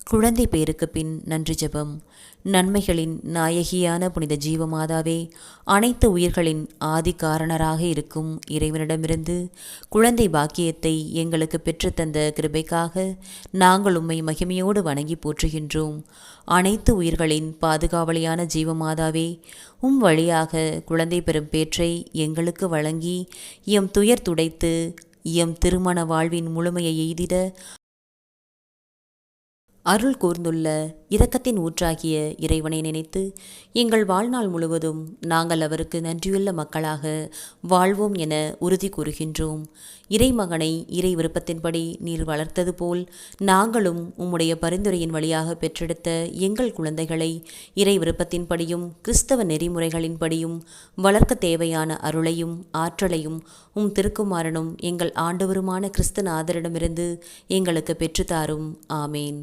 குழந்தை பேருக்கு பின் நன்றி ஜெபம். நன்மைகளின் நாயகியான புனித ஜீவமாதாவே, அனைத்து உயிர்களின் ஆதி காரணராக இருக்கும் இறைவனிடமிருந்து குழந்தை பாக்கியத்தை எங்களுக்கு பெற்றுத்தந்த கிருபைக்காக நாங்கள் உம்மை மகிமையோடு வணங்கி போற்றுகின்றோம். அனைத்து உயிர்களின் பாதுகாவலியான ஜீவமாதாவே, வழியாக குழந்தை பெறும் பேற்றை எங்களுக்கு வழங்கி எம் துயர் துடைத்து எம் திருமண வாழ்வின் முழுமையை எய்திட அருள் கூர்ந்துள்ள இரக்கத்தின் ஊற்றாகிய இறைவனை நினைத்து எங்கள் வாழ்நாள் முழுவதும் நாங்கள் அவருக்கு நன்றியுள்ள மக்களாக வாழ்வோம் என உறுதி கூறுகின்றோம். இறைமகனை இறை விருப்பத்தின்படி நீர் வளர்த்தது போல் நாங்களும் உம்முடைய பரிந்துரையின் வழியாக பெற்றெடுத்த எங்கள் குழந்தைகளை இறை விருப்பத்தின்படியும் கிறிஸ்தவ நெறிமுறைகளின்படியும் வளர்க்க தேவையான அருளையும் ஆற்றலையும் திருக்குமாரனும் எங்கள் ஆண்டவருமான கிறிஸ்துநாதரிடமிருந்து எங்களுக்கு பெற்றுத்தாரும். ஆமேன்.